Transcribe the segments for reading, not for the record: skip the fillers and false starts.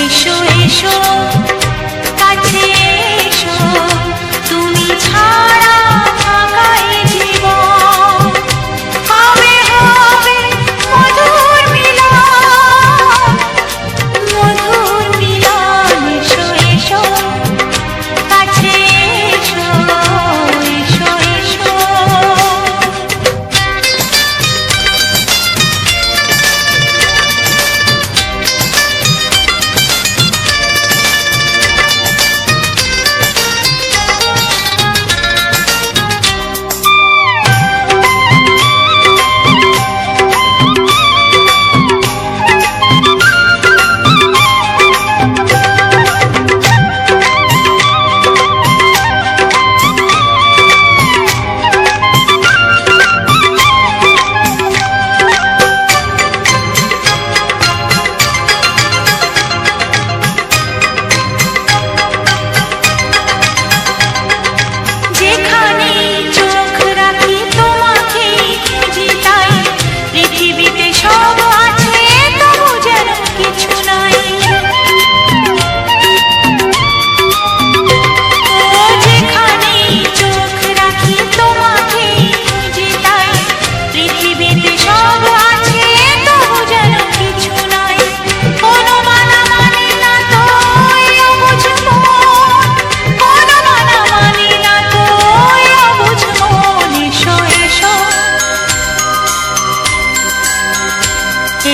এসো এসো কাছে এসো, তুমি ছাড়া ফাঁকা এ জীবন। হবে হবে মধুর মিলন, মধুর মিলন। এসো এসো কাছে এসো, এসো এসো।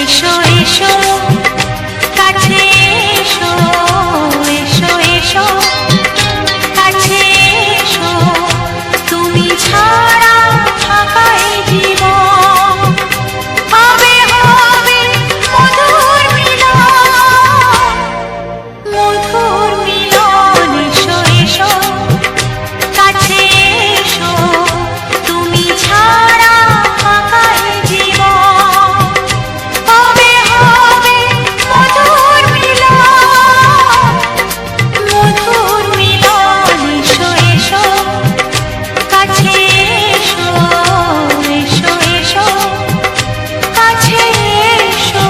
এসো এসো কাছে এসো, এসো এসো কাছে এসো, তুমি ছাড়া ফাঁকা এ জীবন। হবে হবে মধুর মিলন, মধুর মিলন। এসো এসো কাছে এসো, তুমি ছাড়া ফাঁকা এ জীবন। হবে হবে মধুর মিলন, মধুর মিলন। এসো এসো কাছে এসো, এসো এসো কাছে এসো।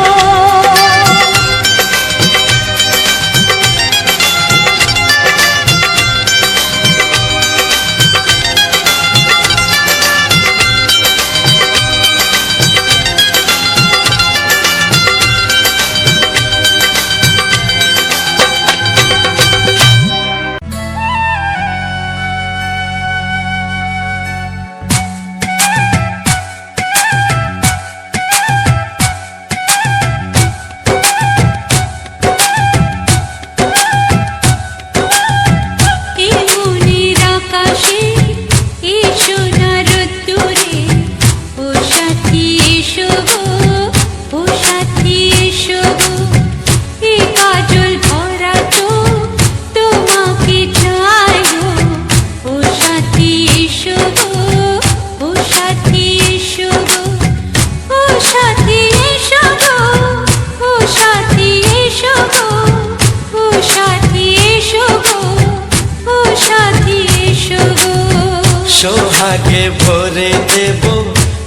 সোহাগে ভরে দেব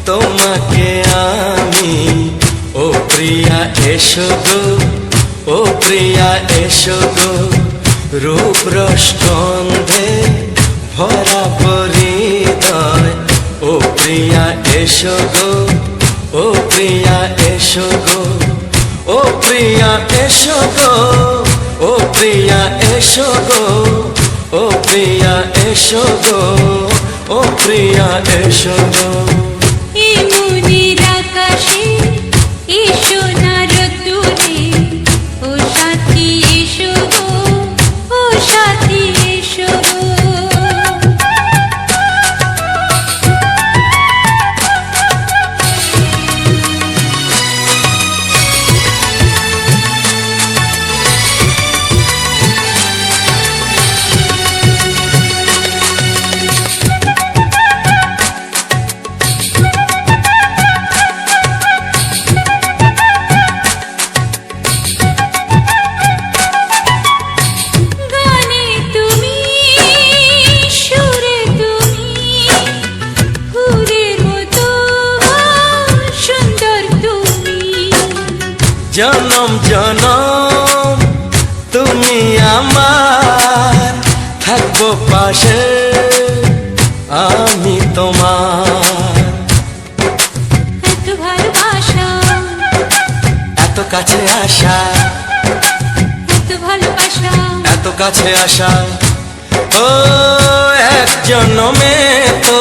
তোমাকে আমি, ও প্রিয়া এসো গো, ও প্রিয়া এসো গো। রূপ রসগন্ধে ভরা পরিদয়, ও প্রিয়া এসো গো, ও প্রিয়া এসো গো, ও প্রিয়া এসো গো, ও প্রিয়া এসো গো, ও প্রিয়া এসো গো, ও প্রিয়া এসো গো। এই মনের আকাশে এসো না রোদ্দুরে, ও সাথী এসো গো, ও সাথী এসো গো। জনম জনম পাশে আমি তোমার, এত ভালোবাসা, এত কাছে আসা, এত ভালোবাসা, এত কাছে আসা। ও এক জন্মে তো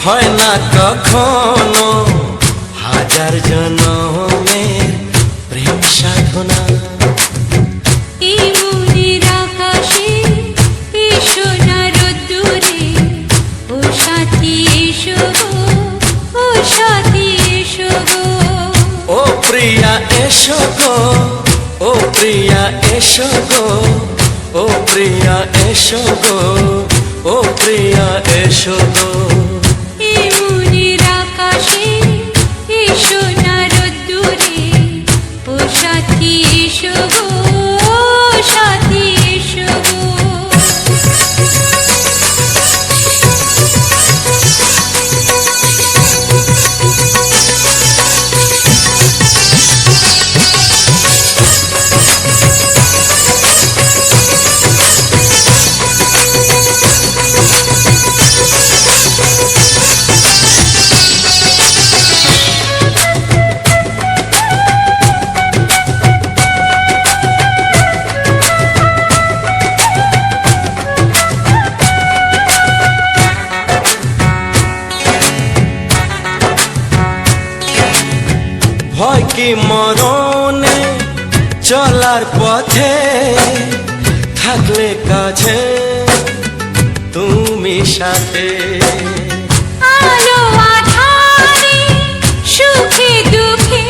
হয় না কখনো, হাজার জন্মের প্রেম সাধনা। এই মনের আকাশে এসো না রোদ্দুরে, ও সাথী এসো গো, ও সাথী এসো গো। ও প্রিয়া এসো গো, ও প্রিয়া এসো গো, ও প্রিয়া এসো গো, ও প্রিয়া এসো গো। এই মনের আকাশে এসো না রোদ্দুরে, ও সাথী এসো গো, ও সাথী এসো গো। ভয় কি মরণে চলার পথে, থাকলে কাছে তুমি সাথে। আলো আঁধারে সুখে দুঃখে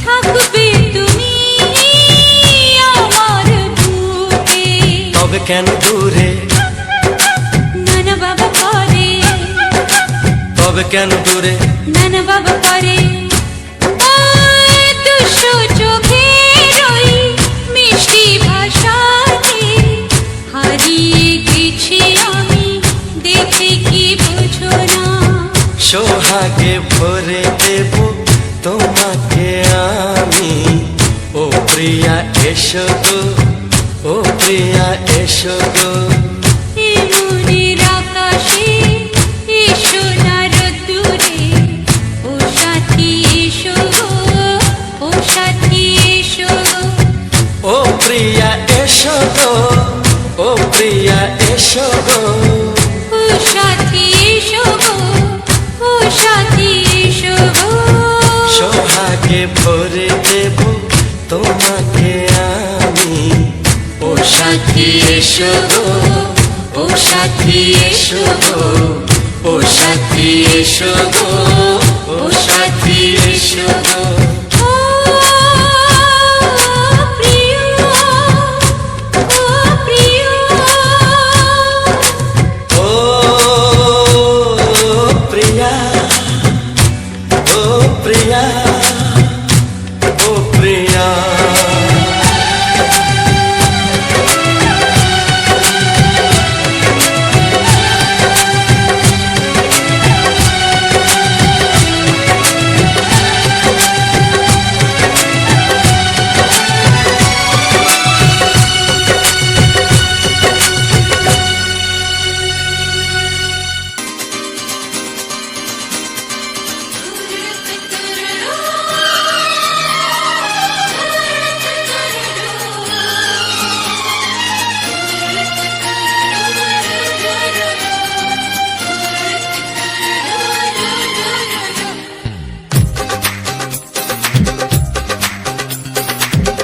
থাকবে তুমি আমার বুকে। তবে কেন দূরে, নানা বাবা করে, তবে কেন দূরে, নানা বাবা করে। ওই দুষ্টু চোখের ওই মিষ্টি ভাষাতে হারিয়ে গেছি আমি, দেখে কি বোঝো না। সোহাগে ভরে দেব তোমাকে আমি, ও প্রিয়া এসো গো, ও প্রিয়া এসো গো। এই মনের আকাশে এসো না রোদ্দুরে, ও সাথী এসো গো, ও সাথী এসো গো। ও প্রিয়া এসো গো, ও প্রিয়া এসো গো। ও সাথী এসো গো, ও সাথী এসো গো। সোহাগে ভরে দেব তোমাকে আমি, ও সাথী এসো গো, ও সাথী এসো গো, ও সাথী এসো গো, ও সাথী এসো গো। ও প্রিয়, ও প্রিয়, ও প্রিয়া, ও প্রিয়া, ও প্রিয়া।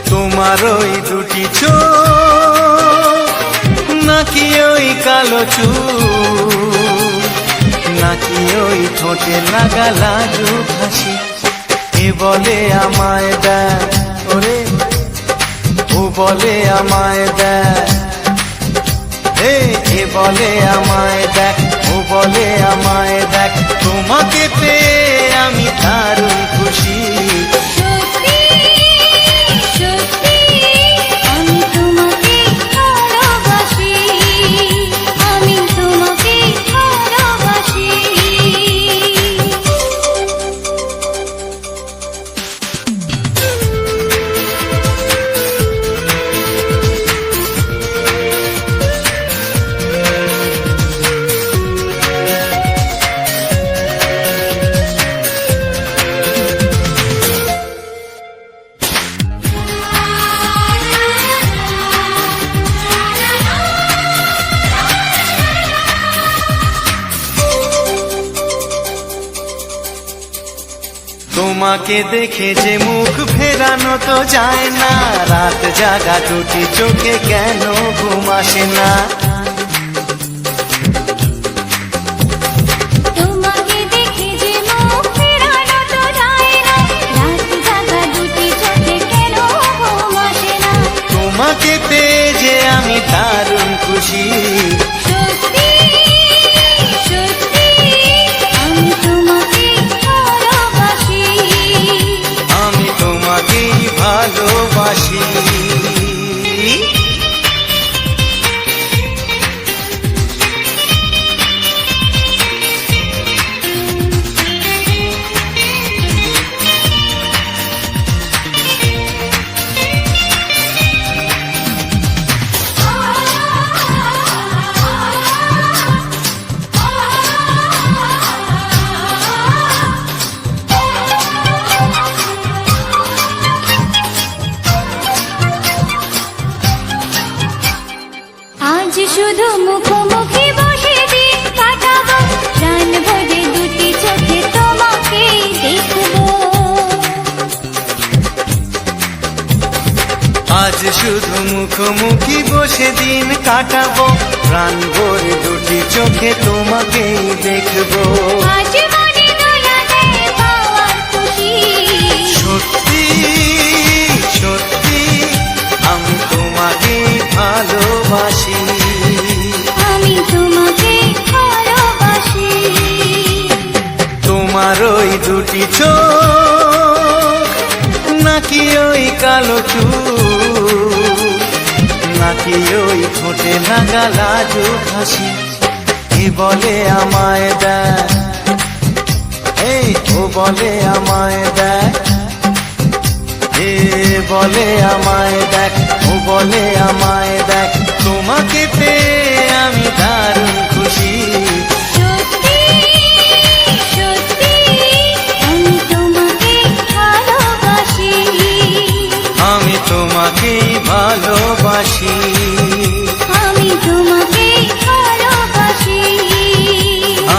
তোমার ওই দুটি চোখ, নাকি ওই কালো চুল, নাকি ওই ঠোঁটে লাগা লাজুক হাসি, এ বলে আমায় দেয় ওরে, ও বলে আমায় দেয়, এ বলে আমায় দেখ, ও বলে আমায় দেখ, তোমাকে পেয়ে আমি দারুণ খুশি। সত্যি সত্যি আমি তোমাকে ভালোবাসি, আমি তোমাকে ভালোবাসি। তোমাকে দেখে যে মুখ ফেরানো তো যায় না, রাত জাগা দুটি চোখে কেন ঘুম আসে না। তোমাকে দেখে যে মুখ ফেরানো তো যায় না, রাত জাগা দুটি চোখে কেন ঘুম আসে না। তোমাকে পেয়ে যে আমি দারুণ খুশি, সত্যি সত্যি আমি তোমাকে ভালোবাসি, আমি তোমাকেই ভালোবাসি। আজ শুধু মুখোমুখি বসে দিন কাটাবো, প্রাণ ভরে দুটি চোখে তোমাকে দেখবো। আজ শুধু মুখোমুখি বসে দিন কাটাবো, প্রাণ ভরে দুটি চোখে তোমাকেই দেখবো। আজ মনে দোলা দেয় পাওয়ার খুশি, সত্যি সত্যি আমি তোমাকেই ভালোবাসি, আমি তোমাকে ভালোবাসি। তোমার ওই দুটি চোখ নাকি ওই কালো চুল, নাকি ওই ঠোঁটে লাগা লাজুক হাসি, কে বলে আমায় দেখ, এই ও বলে আমায় দেখ, এ বলে আমায় দেখ, ও বলে আমায় দেখ, তোমাকে পেয়ে আমি দারুণ খুশি। সত্যি সত্যি আমি তোমাকে ভালোবাসি, আমি তোমাকেই ভালোবাসি, আমি তোমাকে ভালোবাসি,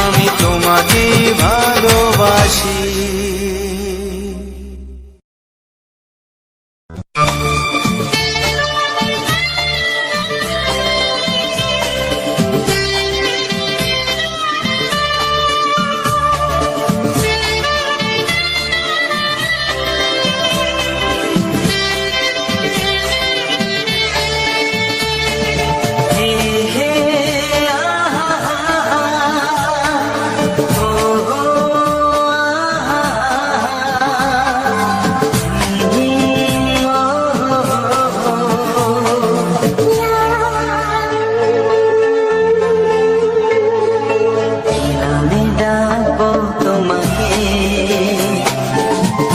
আমি তোমাকেই ভালোবাসি। আমি ডাকবো তোমাকে,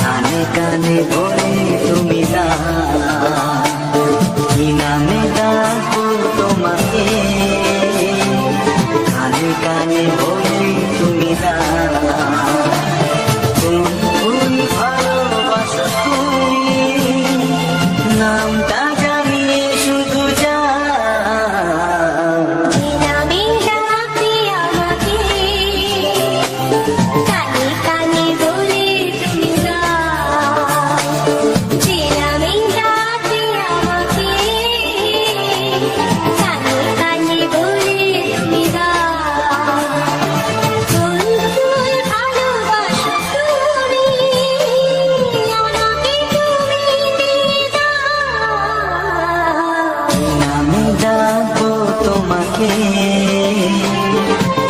কানে কানে বলে তুমি না, কি নামে ডাকবো তোমাকে, কানে কানে বলে তুমি না। তুমি ভালোবাসো তুমি, নামটা জানিয়ে শুধু যা, আমি ডাকি আমাকে, কানে কানে বলে তুমি না। আমি ডাকি আমাকে, কানে কানে বলে তুমি না। ফুল ফুল ভালোবাসো তুমি, আমাকে তুমি দিয়ে দাও। আমি ডাকবো তোমাকে,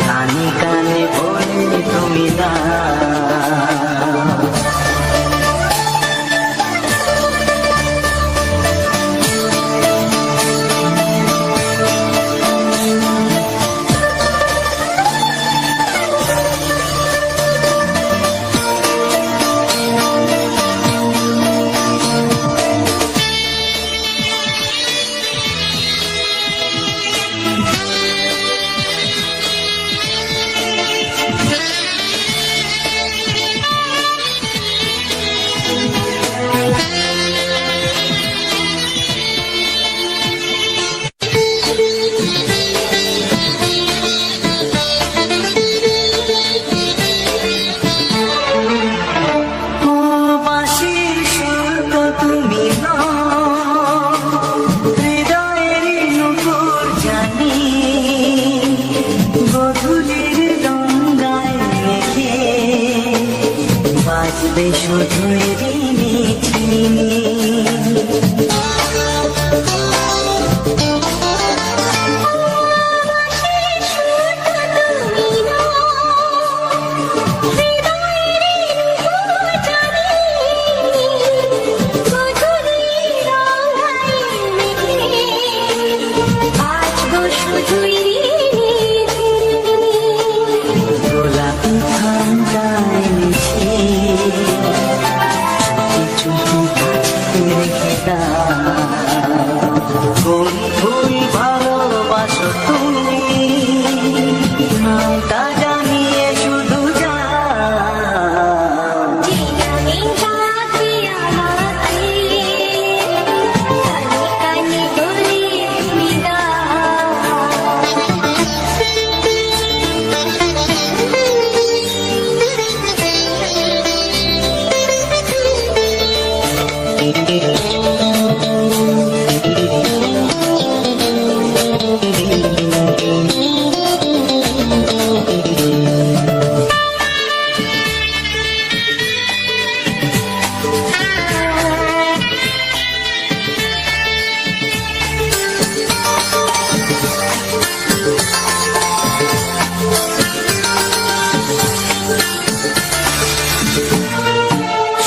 কানে কানে বলে তুমি না। থাকবে শুধুই রিমিঝিমি। গোলাপি ঠান্ডায় মিশে চুপি চুপি রেখে দাও। কোন ফুল ভালোবাসো তুমি, নামটা জানিয়ে শুধু যাও।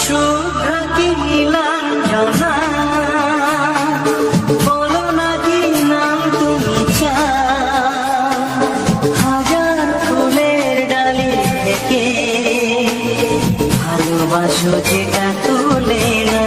শুভ্র কি নীলাঞ্জনা, বলো না কি নাম তুমি চাও। হাজার ফুলের ডালি থেকে ভালোবাসো যেটা তুলে না।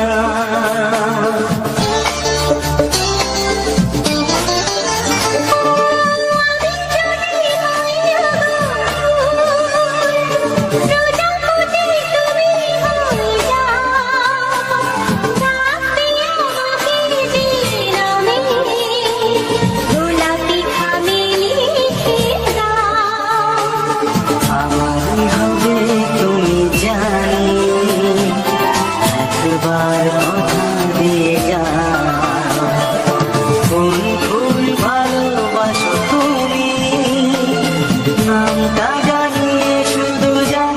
আমারই হবে তুমি জানি, একবার কথা দিয়ে যাও। কোন ফুল ভালোবাসো তুমি, নামটা জানিয়ে শুধু যাও।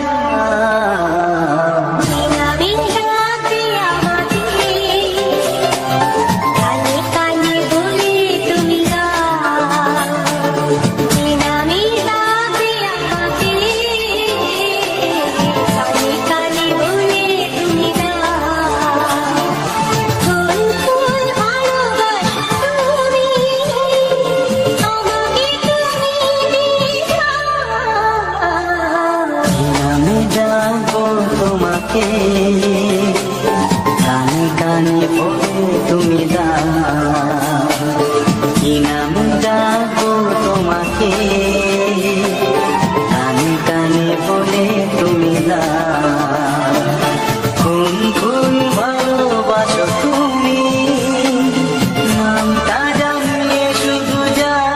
নামে ডাকবো তোমাকে, কানে কানে বলে তুমি দাও। কি নামে ডাকবো তোমাকে, কানে কানে বলে তুমি দাও। কোন ফুল ভালোবাসো তুমি, নামটা জানিয়ে শুধু যাও।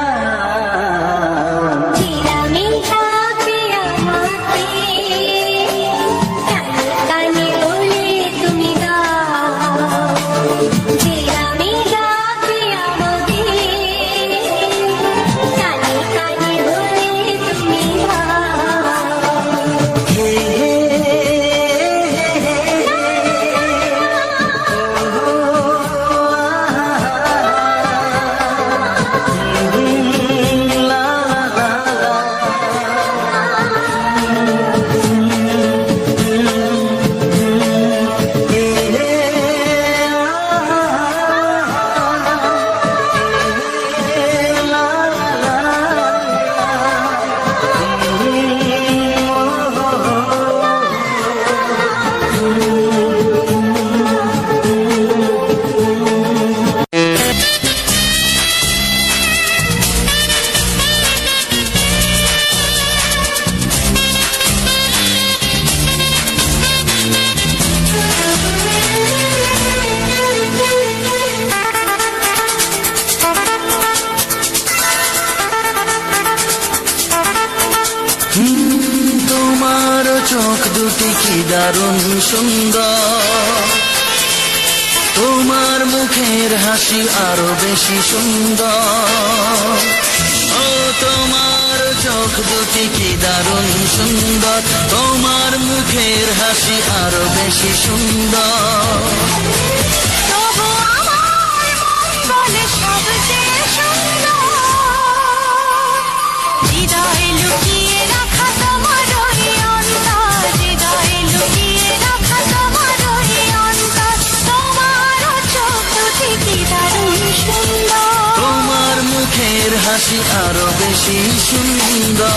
তোমার চোখ দুটি কি দারুণ সুন্দর, তোমার মুখের হাসি আরো বেশি সুন্দর। ও তোমার চোখ দুটি কি দারুণ সুন্দর, তোমার মুখের হাসি আরো বেশি সুন্দর। তবু আমার মন বলে সবচেয়ে সুন্দর, হৃদয়ে লুকিয়ে রাখা তোমার ওই অন্তর, হৃদয়ে লুকিয়ে রাখা তোমার ওই অন্তর। তোমার চোখ দুটি কি দারুণ সুন্দর, তোমার মুখের হাসি আরো বেশি সুন্দর।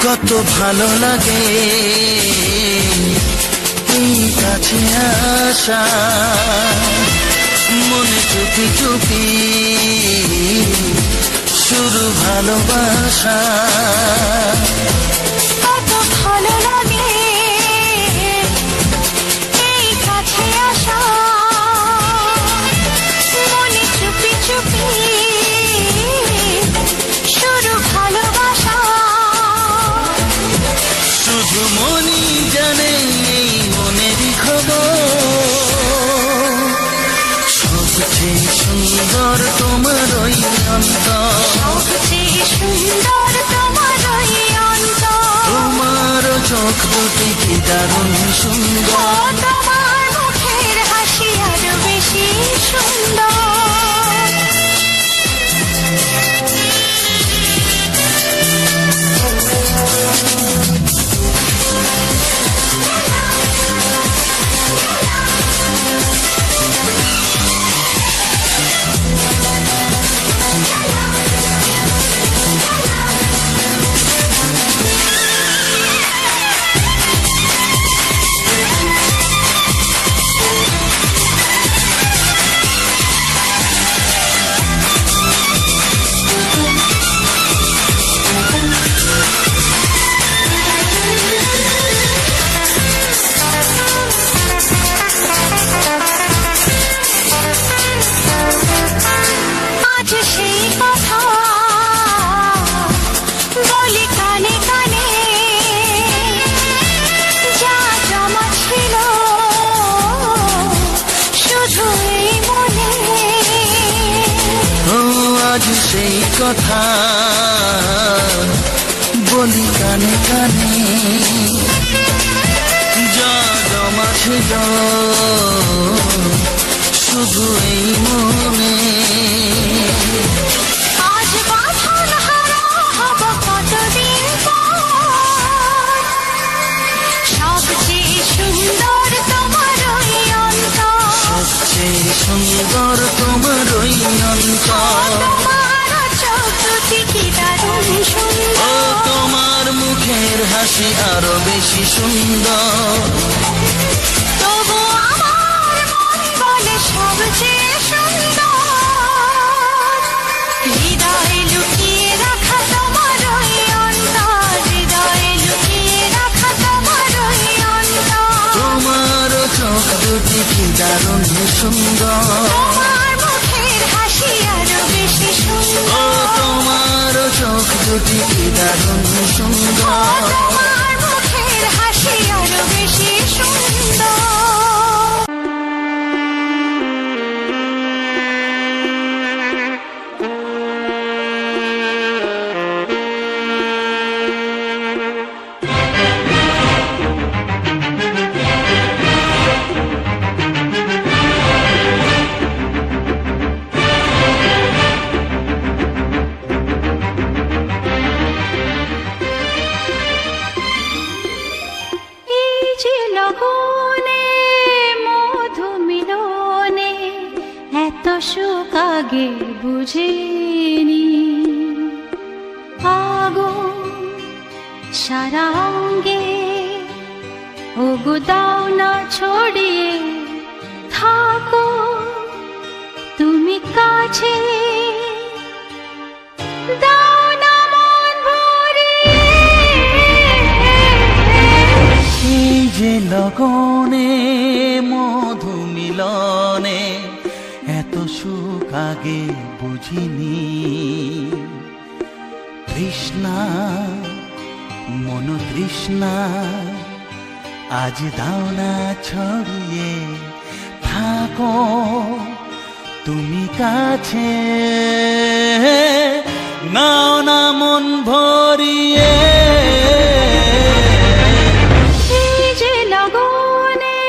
কত ভালো লাগে এই কাছে আসা, মনে চুপি চুপি শুরু ভালোবাসা। কত ভালো লাগে এই কাছে আসা, মনে চুপি চুপি শুরু ভালোবাসা। শুধু মনই জানে এই মনেরই খবর, সবচেয়ে সুন্দর তোমার ওই অন্তর, সবচেয়ে সুন্দর তোমার ওই অন্তর। তোমার চোখ দুটি কি দারুণ সুন্দর, তোমার মুখের হাসি আরো বেশি সুন্দর। আজ সেই কথা বলি কানে কানে, যা জমা ছিল শুধু এই মনে। ও আজ সেই কথা বলি কানে কানে, যা জমা ছিল শুধু এই মনে। আজ বাঁধন হারা হব কতদিন পর, সবচেয়ে সুন্দর তোমার ওই অন্তর, সবচেয়ে সুন্দর তোমার ওই অন্তর। তোমার চোখ দুটি কি দারুণ ও সুন্দর, তোমার মুখের হাসি আরো বেশি সুন্দর। তবু আমার মন বলে সবচেয়ে সুন্দর, হৃদয়ে লুকিয়ে রাখা তোমার ওই অন্তর, হৃদয়ে লুকিয়ে রাখা তোমার ওই অন্তর। তোমার চোখ দুটি কি দারুণ সুন্দর, তোমার মুখের হাসি আরো বেশি ও সুন্দর, তোমার চোখ দুটি কি দারুণ সুন্দর। তোমার মুখের হাসি আরো বেশি সুন্দর। সুখ আগে বুঝিনি। আগুন সারা অঙ্গে, ওগো দাও না ছড়িয়ে থাকো তুমি কাছে, দাও না মন ভরিয়ে। এই যে লগনে মধু মিলনে এত সুখ আগে বুঝিনি। তৃষ্ণা মন তৃষ্ণা আজ দাও না ছড়িয়ে থাকো তুমি কাছে, নাও না মন ভরিয়ে। এই যে লগনে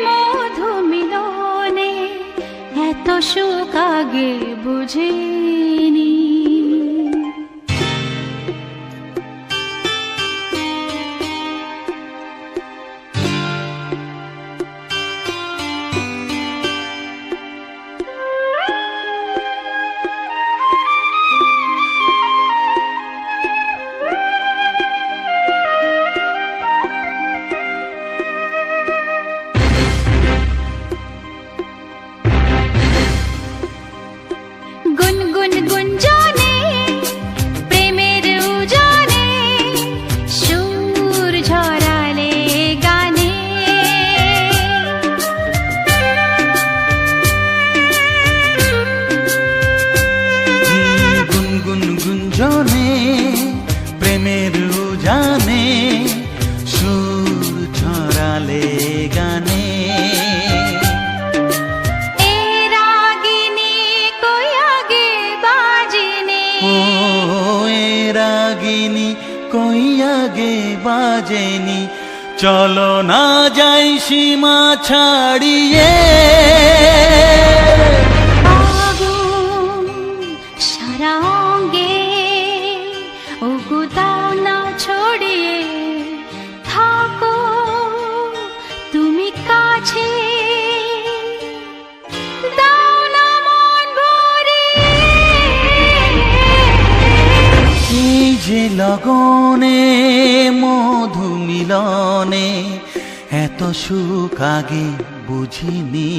মধু মিলনে এত সুখ আগে বুঝিনি। গুনগুন গুঞ্জনে প্রেমের উজানে সুর ঝরালে গানে, গুনগুন গুঞ্জনে প্রেমের উজানে সুর ছড়ালে গানে। এ রাগিনী কই আগে বাজেনি, ও এ রাগিনী কই আগে বাজেনি, চলো না যাই সীমা ছাড়িয়ে। আগুন সারা অঙ্গে, ওগো দাও না ছড়িয়ে থাকো তুমি কাছে, দাও না মন ভরিয়ে। এই যে লগনে মধু মিলনে এত সুখ আগে বুঝিনি।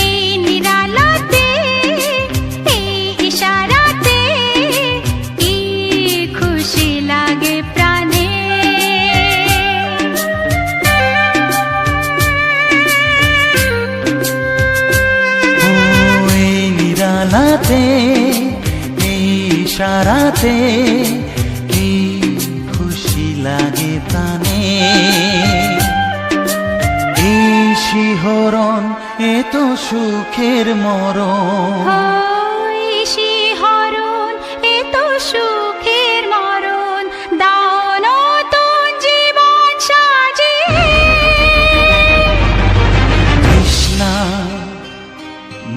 এই নিরালাতে, এই ইশারাতে কি খুশি লাগে প্রাণে, ও এই নিরালাতে এই ইশারাতে কি খুশি লাগে প্রাণে। এই শিহরণ এ তো সুখের মরণ, ওই শিহরণ এ তো সুখের মরণ, দাও নতুন জীবন সাজিয়ে। তৃষ্ণা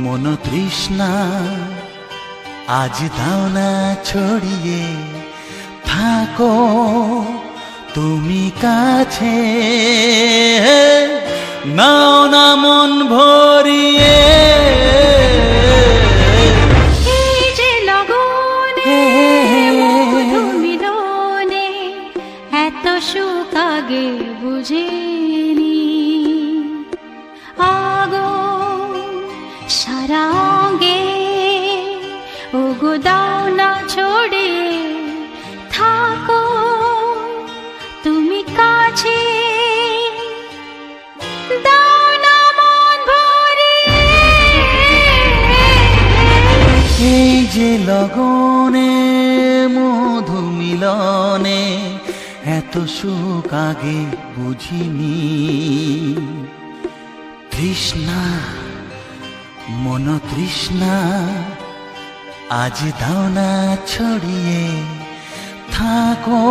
মন তৃষ্ণা আজ দাও না ছড়িয়ে থাকো তুমি কাছে, নাও না মন ভরিয়ে। এই যে লগনে মধু মিলনে এত সুখ আগে বুঝিনি। আগুন সারা অঙ্গে, ওগো দাও না ছড়িয়ে থাকো তুমি কাছে, দাও না মন ভরিয়ে। এই যে লগনে মধু মিলনে এত সুখ আগে বুঝিনি। তৃষ্ণা মন তৃষ্ণা আজ দাও না ছড়িয়ে থাকো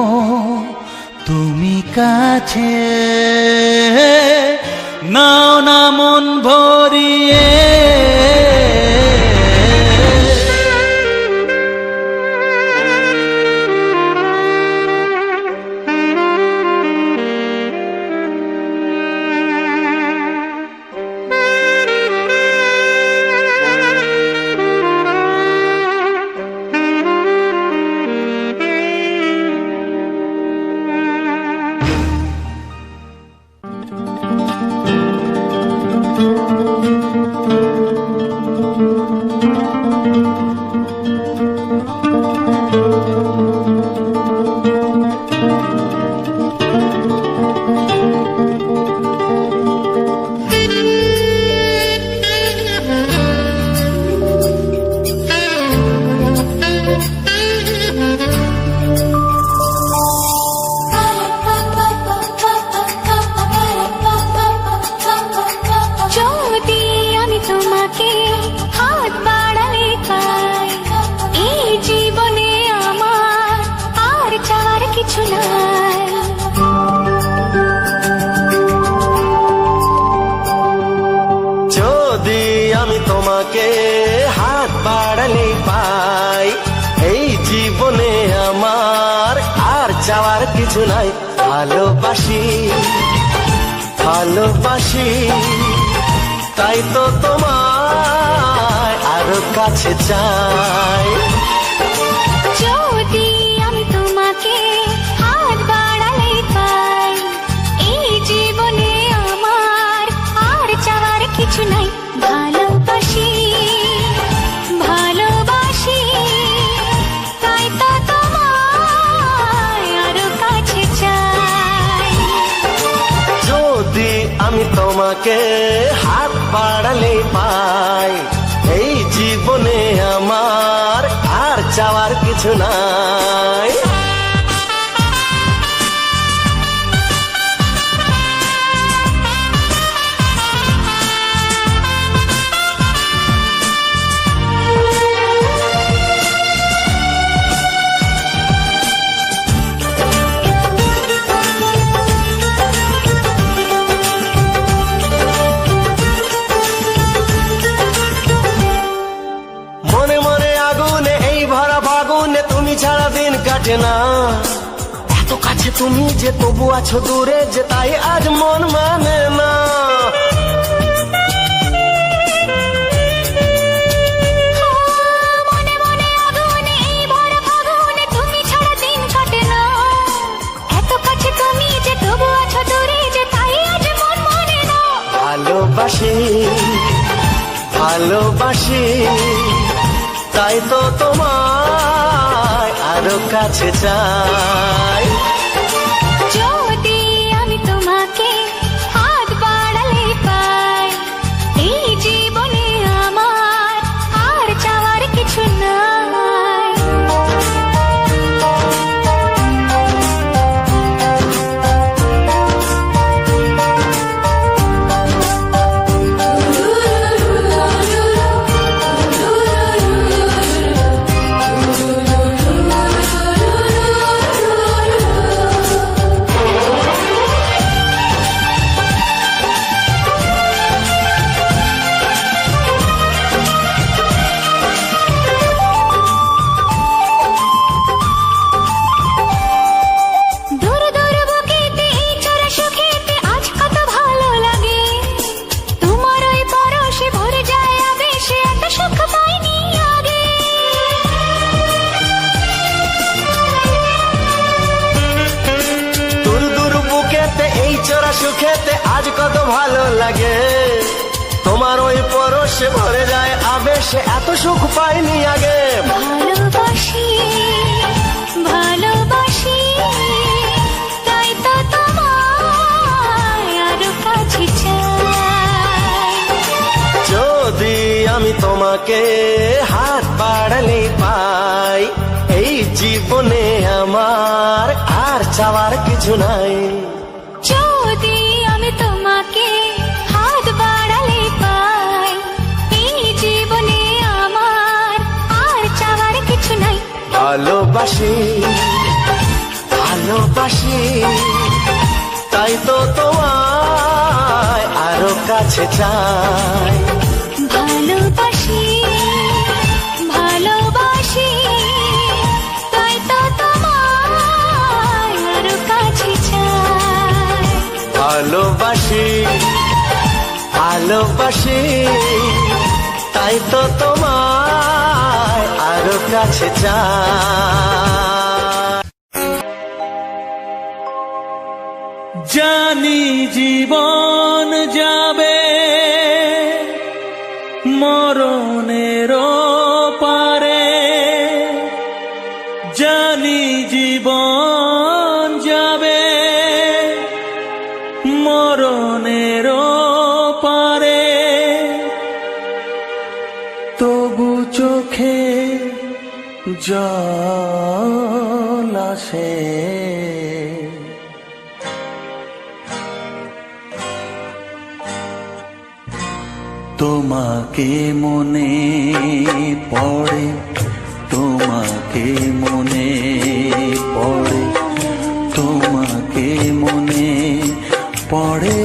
তুমি কাছে, নাও না মন ভরিয়ে। যদি আমি তোমাকে হাত বাড়ালে পাই, এই জীবনে আমার আর চাওয়ার কিছু নাই। যদি আমি তোমাকে হাত বাড়ালে পাই, এই জীবনে আমার আর চাওয়ার কিছু নাই। ভালোবাসি ভালোবাসি তাই তো তোমায় আরো কাছে চাই। যদি আমি তোমাকে হাত বাড়ালে পাই, এই জীবনে আমার আর চাওয়ার কিছু নাই। ভালোবাসি ভালোবাসি তাই তো তোমায় আরো কাছে চাই। যদি আমি তোমাকে হাত বাড়ালে পাই, এই জীবনে আমার আর চাওয়ার কিছু নাই। মনে মনে আগুনে এই ভরা ফাগুনে তুমি ছাড়া দিন কাটে না। এত কাছে তুমি যে তবু আছো দূরে, যে তাই আজ মন মানে না। মনে মনে আগুনে এই ভরা ফাগুনে তুমি ছাড়া দিন কাটে না। এত কাছে তুমি যে তবু আছো দূরে, যে তাই আজ মন মানে না। ভালোবাসি ভালোবাসি তাই তো তোমায় আরো কাছে চাই। যদি আমি তোমাকে হাত বাড়ালে পাই, এই জীবনে আমার আর চাওয়ার কিছু নাই। দূর দূর বুকেতে এই চোরা সুখেতে আজ কত ভালো লাগে। তোমার ওই পরশে ভরে যায় আবেশে, এত সুখ পাইনি আগে। দূর দূর বুকেতে এই চোরা সুখেতে আজ কত ভালো লাগে। তোমার ওই পরশে ভরে যায় আবেশে, এত সুখ পাইনি আগে। ভালোবাসি ভালোবাসি তাই তো তোমায় আরো কাছে চাই। যদি আমি তোমাকে হাত বাড়ালে পাই, এই জীবনে আমার আর চাওয়ার কিছু নাই। যদি আমি তোমাকে হাত বাড়ালে পাই, এই জীবনে আমার আর চাওয়ার কিছু নাই। ভালোবাসি ভালোবাসি, তাই তো তোমায় আরো কাছে চাই। ভালোবাসি ভালোবাসি, তাই তো তোমায় আরো কাছে চাই। ভালোবাসি ভালোবাসি, তাই তো তোমায় আরো কাছে চাই। জানি জীবন যাবে মরণের পারে, জানি জীবন যাবে মরণের পারে, তবু চোখে জল আসে। তোমাকে মনে পড়ে, তোমাকে মনে পড়ে, তোমাকে মনে পড়ে,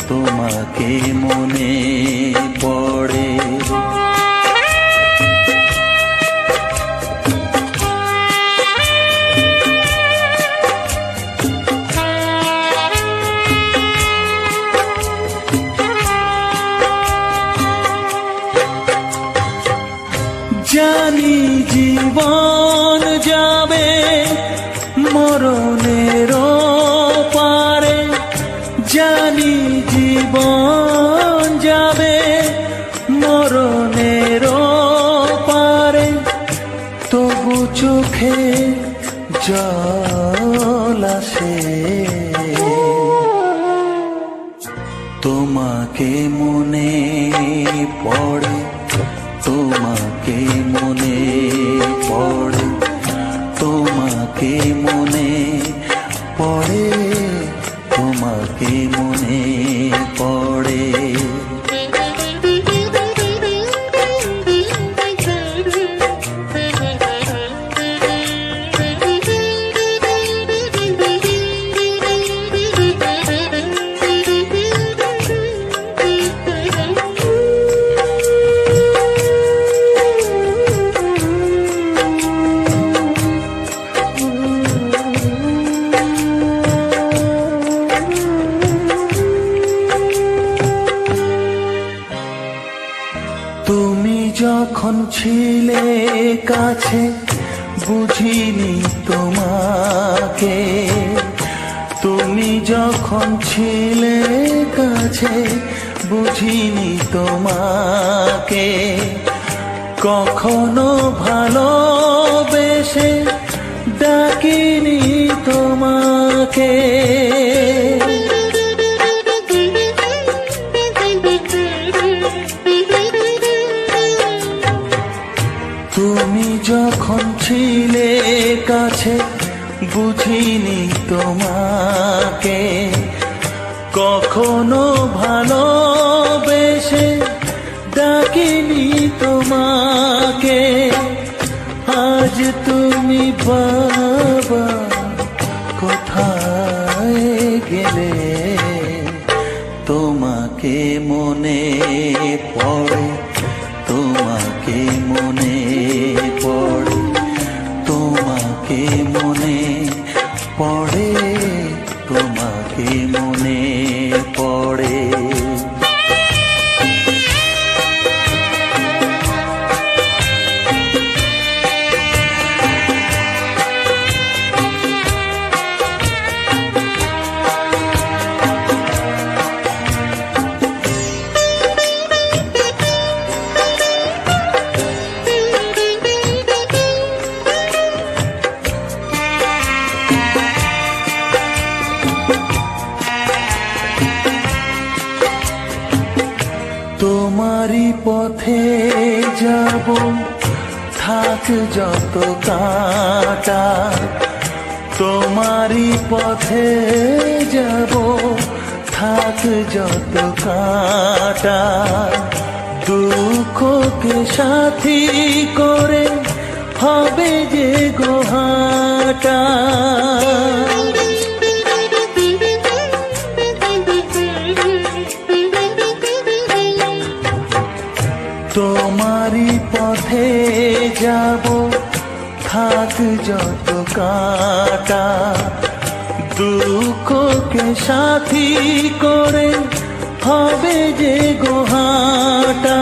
তোমাকে মনে পড়ে। জানি জীবন যাবে মরণের পারে, জানি জীবন যাবে মরণের পারে, তবু চোখে জল আসে। তোমাকে মনে পড়ে, তোমাকে মনে পড়ে, তোমাকে মনে পড়ে, তোমাকে মনে পড়ে। তুমি যখন ছিলে কাছে বুঝিনি তোমাকে, তুমি যখন ছিলে কাছে বুঝিনি তোমাকে, কখনো ভালোবেসে ডাকিনি তোমাকে। তুমি যখন ছিলে কাছে বুঝিনি তোমাকে, কখনো ভালোবেসে ডাকিনি তোমাকে। আজ তুমি বাবা কোথায় গেলে, তোমাকে মনে পড়ে, তোমাকে মনে পড়ে, তোমাকে মনে পড়ে, তোমাকে মনে পড়ে। তোমারই পথে যাব, থাক যত কাঁটা, তোমারই পথে যাব, থাক যত কাঁটা, দুঃখকে সাথী করে হবে যে গোহাটা। যাব থাক যত কাটা, দুঃখকে সাথী করে হবে যে গোহাটা।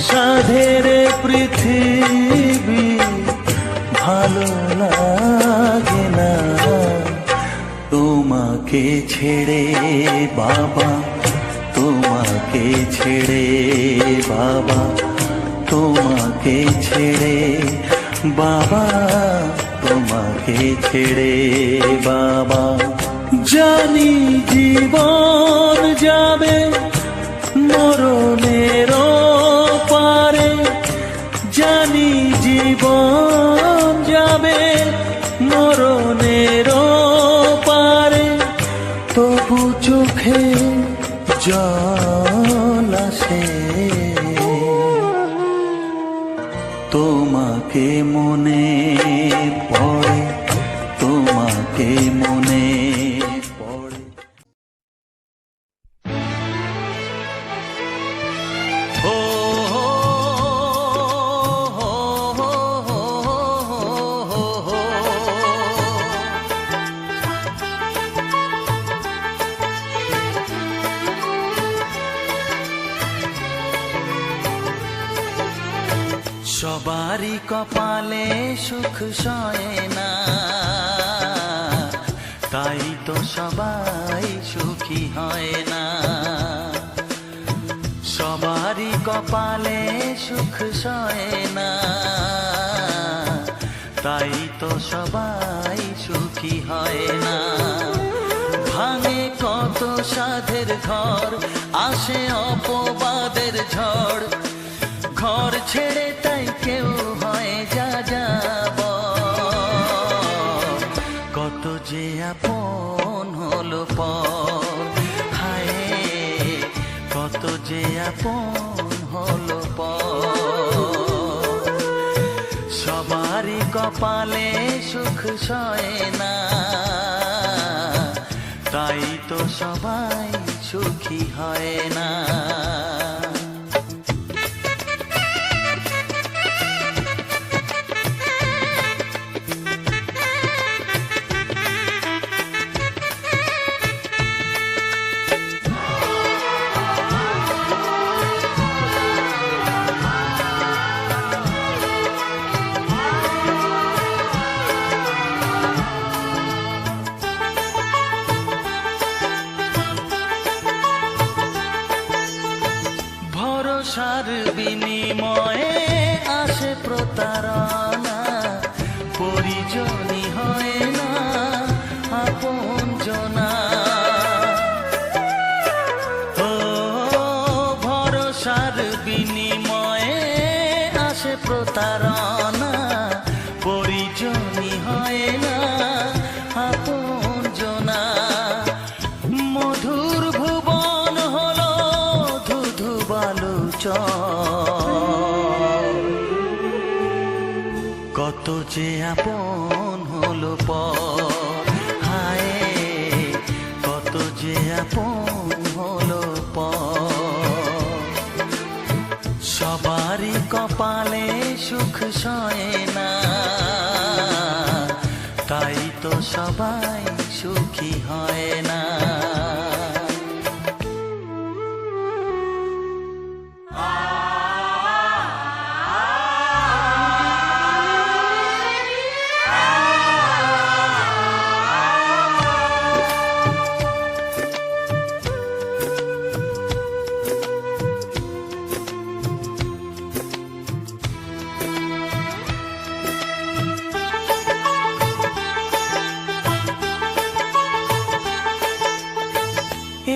সাধের পৃথিবী ভালো লাগে না তোমাকে ছেড়ে বাবা, তোমাকে ছেড়ে বাবা, তোমাকে ছেড়ে বাবা, তোমাকে ছেড়ে বাবা। জানি জীবন যাবে মরণের পারে, জানি জীবন যাবে মরণের পারে, তবু চোখে জল আসে তোমাকে মনে পড়ে, তোমাকে মনে পড়ে। ও সবারই কপালে সুখ সয় না, তাই তো সবাই সুখী হয় না। সবারই কপালে সুখ সয় না, তাই তো সবাই সুখী হয় না। ভাঙে কত সাধের ঘর, আসে অপবাদের ঝড়, ঘর ছেড়ে তাই কেউ হয় যা যাব। কত যে আপন হলো পর, হায় কত যে আপন হলো পর। সবারই কপালে সুখ সয় না, তাই তো সবাই সুখী হয় না। ভরসার বিনিময়ে আসে প্রতারণা, পরিজনই হয় না আপনজনা। ও ভরসার বিনিময়ে আসে প্রতারণা, পরিজনই হয় না আপনজনা। মধুর ভুবন হলো ধুধু বালুচর, কত যে আপন হলো পর, হায় কত যে আপন হলো পর। সবারই কপালে সুখ সয় না, তাই তো সবাই সুখী হয় না।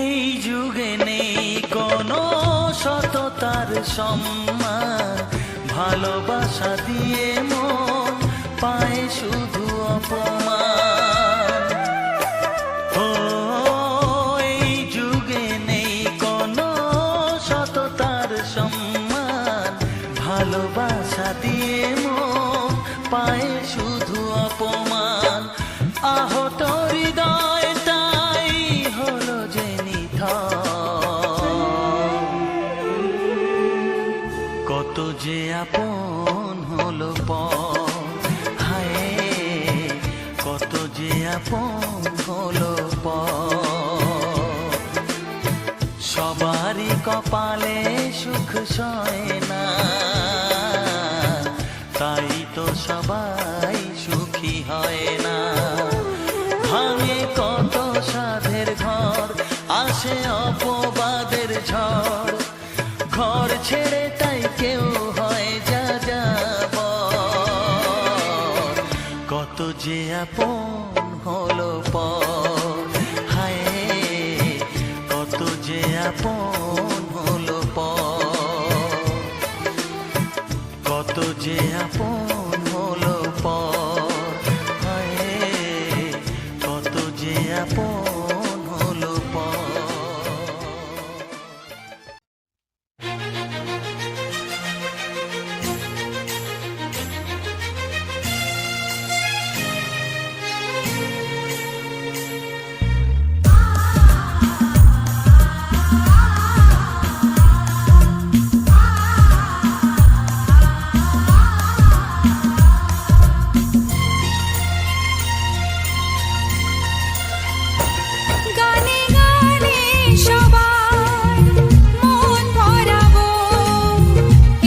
এই যুগে নেই কোনো সততার সম্মান, ভালোবাসা দিয়ে মন পায় শুধু অপমান। ও এই যুগে নেই কোনো সততার সম্মান, ভালোবাসা দিয়ে মন পায় শুধু অপমান। আহত হৃদয়টাই হলো যে নিথর, কত যে আপন আপন হলো পর। সবারই কপালে সুখ সয় না, তাই তো সবাই সুখী হয় না। ভাঙে কত সাধের ঘর, আসে অপবাদের ঝড়, ঘর ছেড়ে তাই কেউ হয় যা যাযাবর। কত যে আপন হলো পর, হায় কত যে আপন হলো পর, কত যে আপন হলো পর, হায় কত যে আপন হলো পর। গানে গানে সবার মন ভরাবো,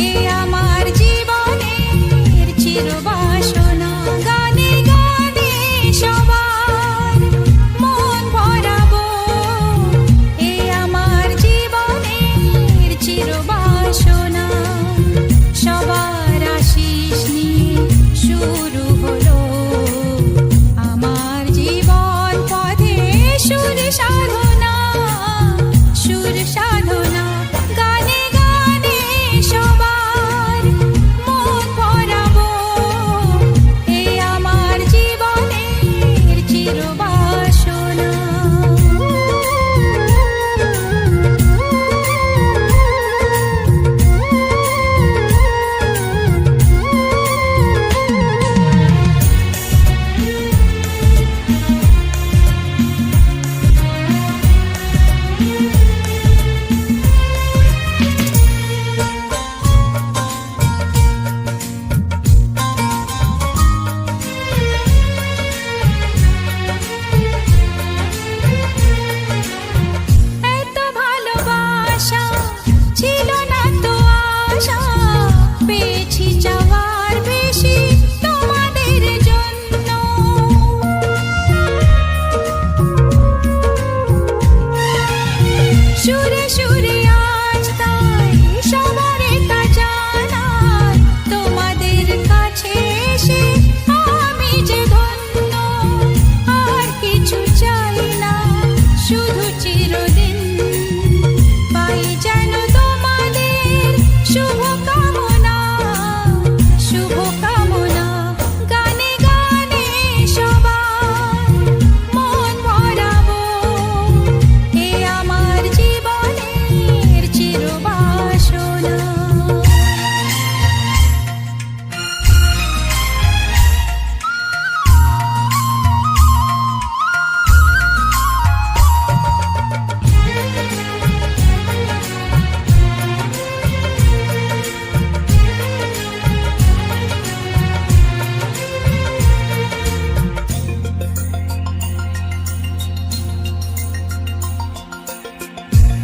এ আমার জীবনের চিরবাসনা। গানে গানে সবার মন ভরাবো, এ আমার জীবনের চিরবাসনা। সবার আশিস নিয়ে শুরু হলো আমার জীবন পথে সুর সাধনা, সুর সাধনা। গানে গানে সবার মন ভরাবো, এ আমার জীবনের চিরবাসনা। এত ভালোবাসা ছিল না তো আশা, পেয়েছি যাওয়ার বেশি তোমাদের জন্য। সুরে সুরে আজ তাই সবারে তা জানাই, তোমাদের কাছে এসে আমি যে ধন্য। আর কিছু চাই না, শুধু চিরদিন পাই যেন তোমাদের শুভ কামনা, শুভ কামনা। গানে গানে সবার মন ভরাবো, এ আমার জীবনের চিরবাসনা।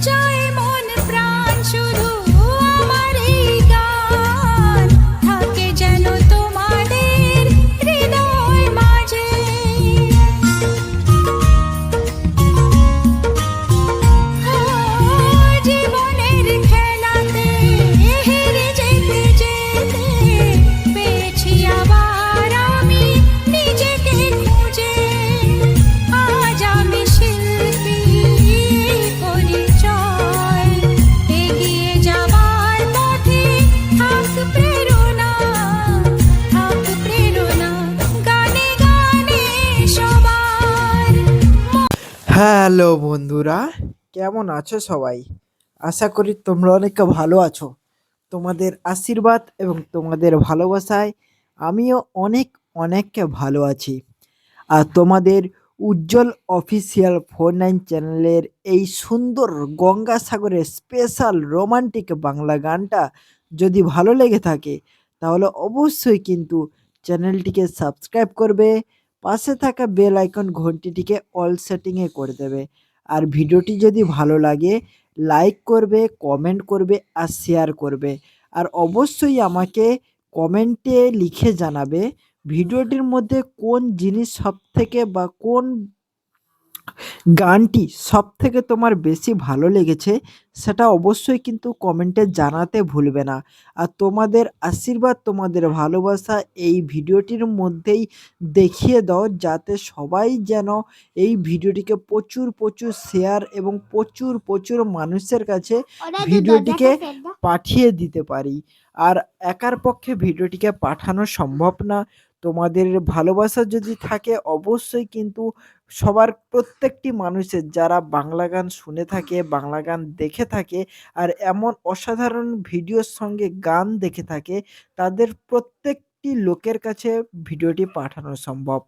চাই মন প্রাণ শুধু আমার এই গান, থাকে যেন তোমাদের হৃদয় মাঝে। জীবনের খেলাতে হেরে যেতে যেতে পেয়েছি আবার আমি নিজেকে খুঁজে। আজ আমি শিল্পী পরিচয়, এগিয়ে যাবার পথে থাক প্রেরণা, থাক প্রেরণা। গানে গানে সবার হ্যালো বন্ধুরা, কেমন আছো সবাই? আশা করি তোমরা অনেক ভালো আছো। তোমাদের আশীর্বাদ এবং তোমাদের ভালোবাসায় আমিও অনেক অনেক ভালো আছি। আর তোমাদের উজ্জ্বল অফিসিয়াল 49 চ্যানেলের এই সুন্দর গঙ্গাসাগরের স্পেশাল রোমান্টিক বাংলা গানটা যদি ভালো লেগে থাকে তাহলে অবশ্যই কিন্তু চ্যানেলটিকে সাবস্ক্রাইব করবে, পাশে থাকা বেল আইকন ঘন্টিটিকে অল সেটিংয়ে করে দেবে। আর ভিডিওটি যদি ভালো লাগে লাইক করবে, কমেন্ট করবে আর শেয়ার করবে। আর অবশ্যই আমাকে কমেন্টে লিখে জানাবে ভিডিওটির মধ্যে কোন জিনিস সবথেকে বা কোন গানটি সবথেকে তোমার বেশি ভালো লেগেছে সেটা অবশ্যই কিন্তু কমেন্টে জানাতে ভুলবে না। আর তোমাদের আশীর্বাদ, তোমাদের ভালোবাসা এই ভিডিওটির মধ্যেই দেখিয়ে দাও, যাতে সবাই যেন এই ভিডিওটিকে প্রচুর শেয়ার এবং প্রচুর মানুষের কাছে ভিডিওটিকে পাঠিয়ে দিতে পারি। আর একার পক্ষে ভিডিওটিকে পাঠানো সম্ভব না। তোমাদের ভালোবাসা যদি থাকে অবশ্যই কিন্তু সবার প্রত্যেকটি মানুষের যারা বাংলা গান শুনে থাকে, বাংলা গান দেখে থাকে আর এমন অসাধারণ ভিডিওর সঙ্গে গান দেখে থাকে, তাদের প্রত্যেকটি লোকের কাছে ভিডিওটি পাঠানো সম্ভব।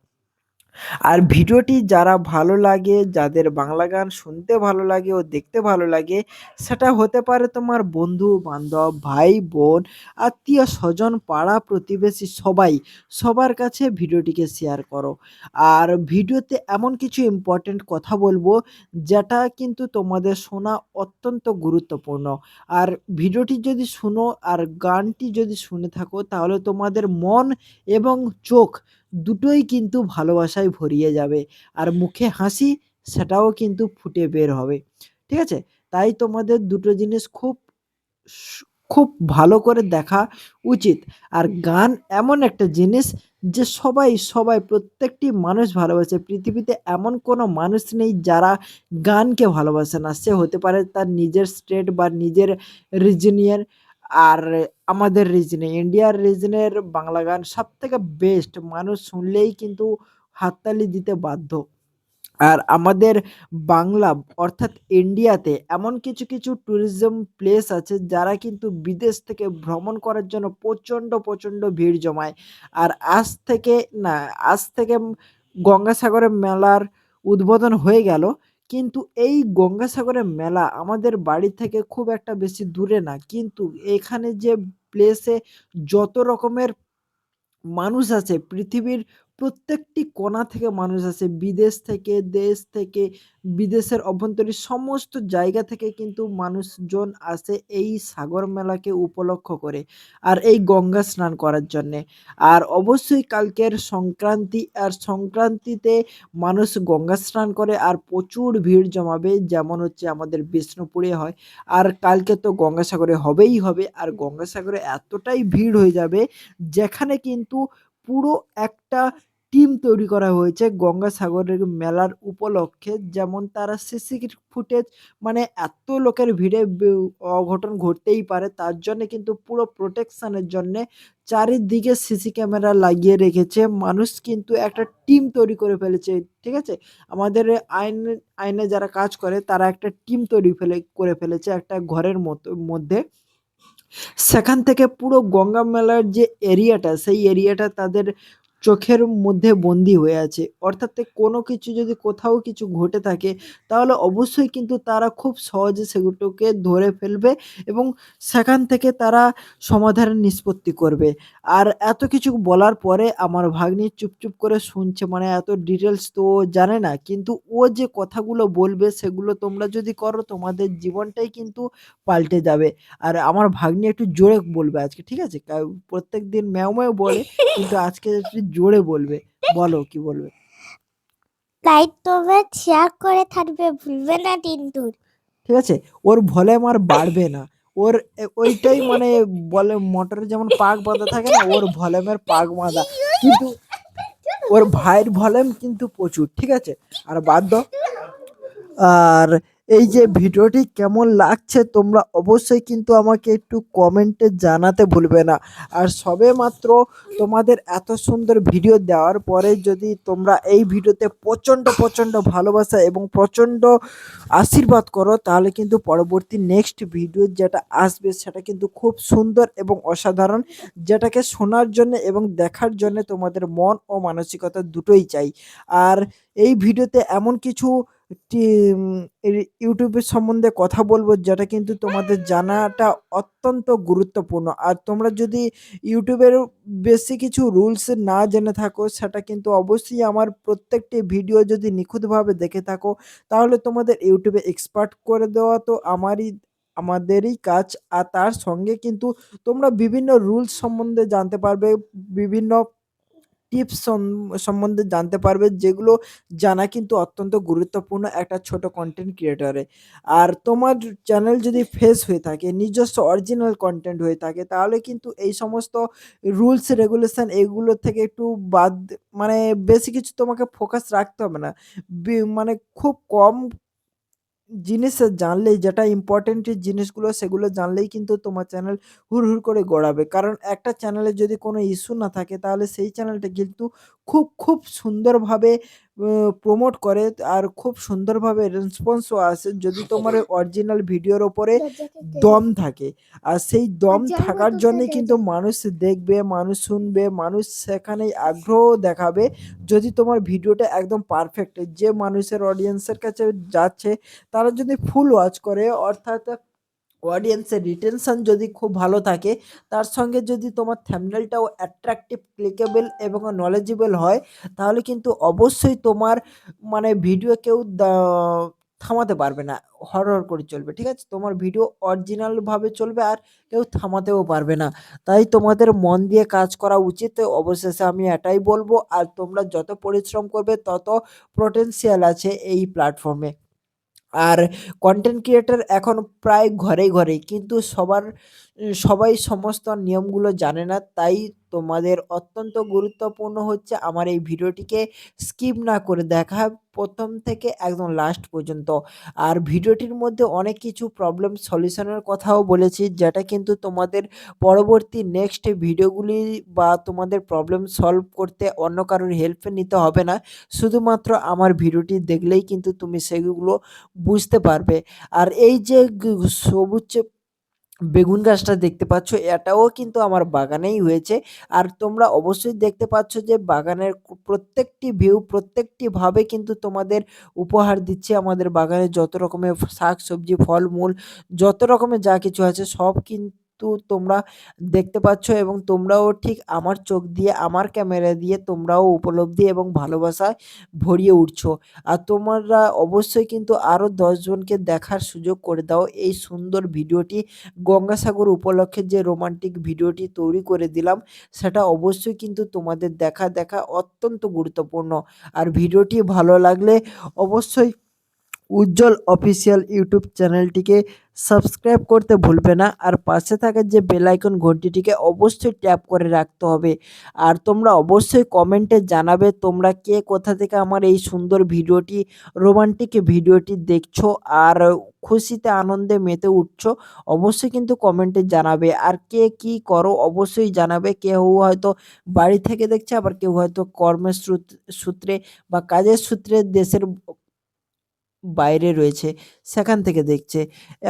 আর ভিডিওটি যারা ভালো লাগে, যাদের বাংলা গান শুনতে ভালো লাগে ও দেখতে ভালো লাগে, সেটা হতে পারে তোমার বন্ধু-বান্ধব, ভাই-বোন, আত্মীয়-স্বজন, পাড়া-প্রতিবেশী সবার কাছে ভিডিওটিকে শেয়ার করো। আর ভিডিওতে এমন কিছু ইম্পর্টেন্ট কথা বলবো যেটা কিন্তু তোমাদের শোনা অত্যন্ত গুরুত্বপূর্ণ। আর ভিডিওটি যদি শুনো আর গানটি যদি শুনে থাকো তাহলে তোমাদের মন এবং চোখ দুটোই কিন্তু ভালোবাসায় ভরিয়ে যাবে। আর মুখে হাসি সেটাও কিন্তু ফুটে বের হবে। ঠিক আছে? তাই তোমাদের দুটো জিনিস সু খুব ভালো করে দেখা উচিত। আর গান এমন একটা জিনিস যে সবাই প্রত্যেকটি মানুষ ভালোবাসে। পৃথিবীতে এমন কোনো মানুষ নেই যারা গানকে ভালোবাসে না। সে হতে পারে তার নিজের স্টেট বা নিজের রিজিয়নের। আর আমাদের রিজনে, ইন্ডিয়ার রিজনের বাংলা গান সবথেকে বেস্ট। মানুষ শুনলেই কিন্তু হাততালি দিতে বাধ্য। আর আমাদের বাংলা অর্থাৎ ইন্ডিয়াতে এমন কিছু ট্যুরিজম প্লেস আছে যারা কিন্তু বিদেশ থেকে ভ্রমণ করার জন্য প্রচণ্ড ভিড় জমায়। আর আজ থেকে গঙ্গাসাগরের মেলার উদ্বোধন হয়ে গেল। কিন্তু এই গঙ্গাসাগরের মেলা আমাদের বাড়ি থেকে খুব একটা বেশি দূরে না। কিন্তু এখানে যে প্লেসে যত রকমের মানুষ আছে, পৃথিবীর প্রত্যেকটি কোণা থেকে মানুষ আসে। বিদেশ থেকে, দেশ থেকে, বিদেশের অভ্যন্তরীণ সমস্ত জায়গা থেকে কিন্তু মানুষজন আসে এই সাগর মেলাকে উপলক্ষ করে আর এই গঙ্গা স্নান করার জন্যে। আর অবশ্যই কালকের সংক্রান্তি, আর সংক্রান্তিতে মানুষ গঙ্গা স্নান করে আর প্রচুর ভিড় জমাবে, যেমন হচ্ছে আমাদের বিষ্ণুপুরে হয়। আর কালকে তো গঙ্গাসাগরে হবেই হবে। আর গঙ্গাসাগরে এতটাই ভিড় হয়ে যাবে যেখানে কিন্তু পুরো একটা টিম তৈরি করা হয়েছে গঙ্গাসাগরের মেলার উপলক্ষে। যেমন তারা সিসি ফুটেজ, মানে এত লোকের ভিড়ে অঘটন ঘটতেই পারে, তার জন্যে কিন্তু পুরো প্রোটেকশনের জন্যে চারিদিকে সিসি ক্যামেরা লাগিয়ে রেখেছে। মানুষ কিন্তু একটা টিম তৈরি করে ফেলেছে। ঠিক আছে? আমাদের আইনে যারা কাজ করে তারা একটা টিম করে ফেলেছে একটা ঘরের মধ্যে। সেখান থেকে পুরো গঙ্গা মেলার যে এরিয়াটা, সেই এরিয়াটা তাদের চোখের মধ্যে বন্দী হয়ে আছে। অর্থাৎ কোনো কিছু যদি কোথাও কিছু ঘটে থাকে তাহলে অবশ্যই কিন্তু তারা খুব সহজে সেগুলোকে ধরে ফেলবে এবং সেখান থেকে তারা সমাধানের নিষ্পত্তি করবে। আর এত কিছু বলার পরে আমার ভাগ্নি চুপচুপ করে শুনছে, মানে এত ডিটেলস তো ও জানে না। কিন্তু ও যে কথাগুলো বলবে সেগুলো তোমরা যদি করো তোমাদের জীবনটাই কিন্তু পাল্টে যাবে। আর আমার ভাগ্নি একটু জোরে বলবে আজকে, ঠিক আছে? প্রত্যেকদিন ম্যাও বলে, কিন্তু আজকে একটু জোরে বলবে। বলো কি বলবে? লাইক কমেন্ট শেয়ার করে থাকবে ভুলবে না কিন্তু। ঠিক আছে? ওর ভলিউম আর বাড়বে না। ওর ওইটাই, মানে বলে মোটরে যেমন পাক বাঁধা থাকে না, ওর ভলিউমের পাক বাঁধা। কিন্তু ওর ভাইয়ের ভলিউম কিন্তু প্রচুর। ঠিক আছে? আর বাদ দাও। আর এই যে ভিডিওটি কেমন লাগছে তোমরা অবশ্যই কিন্তু আমাকে একটু কমেন্টে জানাতে ভুলবে না। আর সবেমাত্র তোমাদের এত সুন্দর ভিডিও দেওয়ার পরে যদি তোমরা এই ভিডিওতে প্রচণ্ড ভালোবাসা এবং প্রচণ্ড আশীর্বাদ করো, তাহলে কিন্তু পরবর্তী নেক্সট ভিডিও যেটা আসবে সেটা কিন্তু খুব সুন্দর এবং অসাধারণ, যেটাকে শোনার জন্য এবং দেখার জন্য তোমাদের মন ও মানসিকতা দুটোই চাই। আর এই ভিডিওতে এমন কিছু ইউটিউবের সম্বন্ধে কথা বলবো, যেটা কিন্তু তোমাদের জানাটা অত্যন্ত গুরুত্বপূর্ণ। আর তোমরা যদি ইউটিউবের বেশি কিছু রুলস না জেনে থাকো, সেটা কিন্তু অবশ্যই আমার প্রত্যেকটি ভিডিও যদি নিখুঁতভাবে দেখে থাকো, তাহলে তোমাদের ইউটিউবে এক্সপার্ট করে দেওয়া তো আমাদেরই কাজ। আর তার সঙ্গে কিন্তু তোমরা বিভিন্ন রুলস সম্বন্ধে জানতে পারবে, বিভিন্ন টিপস সম্বন্ধে জানতে পারবে, যেগুলো জানা কিন্তু অত্যন্ত গুরুত্বপূর্ণ একটা ছোট কন্টেন্ট ক্রিয়েটরে। আর তোমার চ্যানেল যদি ফেস হয়ে থাকে, নিজস্ব অরিজিনাল কন্টেন্ট হয়ে থাকে, তাহলে কিন্তু এই সমস্ত রুলস রেগুলেশন এগুলো থেকে একটু বাদ, মানে বেশি কিছু তোমাকে ফোকাস রাখতে হবে না। মানে খুব কম জিনিস জানলেই, যেটা ইম্পর্টেন্ট জিনিসগুলো সেগুলো জানলেই কিন্তু তোমার চ্যানেল হুড়হুড় করে গড়াবে। কারণ একটা চ্যানেলে যদি কোনো ইস্যু না থাকে, তাহলে সেই চ্যানেলটা কিন্তু খুব সুন্দরভাবে প্রমোট করে, আর খুব সুন্দরভাবে রেসপন্সও আসে, যদি তোমার অরিজিনাল ভিডিওর ওপরে দম থাকে। আর সেই দম থাকার জন্যই কিন্তু মানুষ দেখবে, মানুষ শুনবে, মানুষ সেখানেই আগ্রহ দেখাবে। যদি তোমার ভিডিওটা একদম পারফেক্ট, যে মানুষের অডিয়েন্সের কাছে যাচ্ছে তারা যদি ফুল ওয়াচ করে, অর্থাৎ অডিয়েন্সের রিটেনশন যদি খুব ভালো থাকে, তার সঙ্গে যদি তোমার থাম্বনেলটাও অ্যাট্রাকটিভ, ক্লিকেবল এবং নলেজেবল হয়, তাহলে কিন্তু অবশ্যই তোমার মানে ভিডিও কেউ থামাতে পারবে না। হরহর করে চলবে, ঠিক আছে? তোমার ভিডিও অরিজিনালভাবে চলবে, আর কেউ থামাতেও পারবে না। তাই তোমাদের মন দিয়ে কাজ করা উচিত, অবশেষে আমি এটাই বলবো। আর তোমরা যত পরিশ্রম করবে, তত পোটেনশিয়াল আছে এই প্ল্যাটফর্মে। আর কন্টেন্ট ক্রিয়েটর এখন প্রায় ঘরেই, কিন্তু সবাই সমস্ত নিয়মগুলো জানে না। তাই তোমাদের অত্যন্ত গুরুত্বপূর্ণ হচ্ছে আমার এই ভিডিওটিকে স্কিপ না করে দেখা, প্রথম থেকে একদম লাস্ট পর্যন্ত। আর ভিডিওটির মধ্যে অনেক কিছু প্রবলেম সলিউশনের কথাও বলেছি, যেটা কিন্তু তোমাদের পরবর্তী নেক্সট ভিডিওগুলি বা তোমাদের প্রবলেম সলভ করতে অন্য কারোর হেল্প নিতে হবে না। শুধুমাত্র আমার ভিডিওটি দেখলেই কিন্তু তুমি সেগুলো বুঝতে পারবে। আর এই যে সবুজ বেগুন গাছটা দেখতে পাচ্ছ, এটাও কিন্তু আমার বাগানেই হয়েছে। আর তোমরা অবশ্যই দেখতে পাচ্ছ যে বাগানের প্রত্যেকটি ভিউ, প্রত্যেকটি ভাবে কিন্তু তোমাদের উপহার দিচ্ছে আমাদের বাগানে। যত রকমের শাক সবজি, ফলমূল, যত রকমের যা কিছু আছে, সব কিন্তু তোমরা দেখতে পাচ্ছ, এবং তোমরাও ঠিক আমার চোখ দিয়ে, আমার ক্যামেরা দিয়ে তোমরাও উপলব্ধি এবং ভালোবাসায় ভরিয়ে উঠছো। আর তোমরা অবশ্যই কিন্তু আরও 10 জনকে দেখার সুযোগ করে দাও এই সুন্দর ভিডিওটি। গঙ্গাসাগর উপলক্ষে যে রোমান্টিক ভিডিওটি তৈরি করে দিলাম, সেটা অবশ্যই কিন্তু তোমাদের দেখা অত্যন্ত গুরুত্বপূর্ণ। আর ভিডিওটি ভালো লাগলে অবশ্যই উজ্জ্বল অফিসিয়াল ইউটিউব চ্যানেলটিকে সাবস্ক্রাইব করতে ভুলবে না। আর পাশে থাকা যে বেল আইকন ঘন্টিটিকে অবশ্যই ট্যাপ করে রাখতে হবে। আর তোমরা অবশ্যই কমেন্টে জানাবে তোমরা কে কোথা থেকে আমার এই সুন্দর ভিডিওটি, রোমান্টিক ভিডিওটি দেখছো আর খুশিতে আনন্দে মেতে উঠছো। অবশ্যই কিন্তু কমেন্টে জানাবে। আর কে কি করো অবশ্যই জানাবে। কেউ হয়তো বাড়ি থেকে দেখছে, আবার কেউ হয়তো কর্মের সূত্রে বা কাজের সূত্রে দেশের বাইরে রয়েছে, সেখান থেকে দেখছে।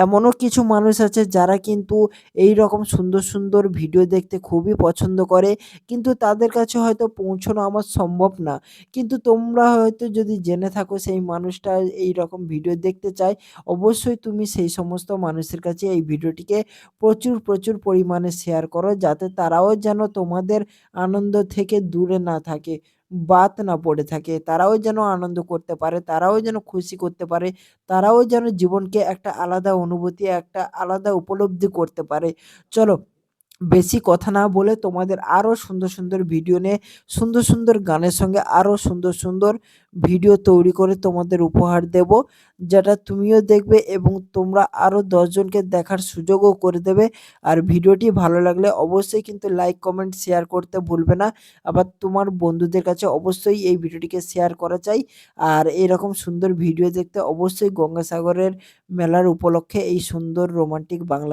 এমনও কিছু মানুষ আছে যারা কিন্তু এইরকম সুন্দর ভিডিও দেখতে খুবই পছন্দ করে, কিন্তু তাদের কাছে হয়তো পৌঁছানো আমার সম্ভব না। কিন্তু তোমরা হয়তো যদি জেনে থাকো সেই মানুষটা এইরকম ভিডিও দেখতে চায়, অবশ্যই তুমি সেই সমস্ত মানুষের কাছে এই ভিডিওটিকে প্রচুর পরিমাণে শেয়ার করো, যাতে তারাও যেন তোমাদের আনন্দ থেকে দূরে না থাকে, বাদ না পড়ে থাকে। তারাও যেন আনন্দ করতে পারে, তারাও যেন খুশি করতে পারে, তারাও যেন জীবনকে একটা আলাদা অনুভূতি, একটা আলাদা উপলব্ধি করতে পারে। চলো, বেশি কথা না বলে তোমাদের আরও সুন্দর ভিডিও নিয়ে, সুন্দর গানের সঙ্গে আরও সুন্দর ভিডিও তৈরি করে তোমাদের উপহার দেব, যেটা তুমিও দেখবে এবং তোমরা আরও 10 জনকে দেখার সুযোগও করে দেবে। আর ভিডিওটি ভালো লাগলে অবশ্যই কিন্তু লাইক, কমেন্ট, শেয়ার করতে ভুলবে না। আবার তোমার বন্ধুদের কাছে অবশ্যই এই ভিডিওটিকে শেয়ার করা চাই। আর এরকম সুন্দর ভিডিও দেখতে অবশ্যই গঙ্গাসাগরের মেলার উপলক্ষে এই সুন্দর রোমান্টিক বাংলা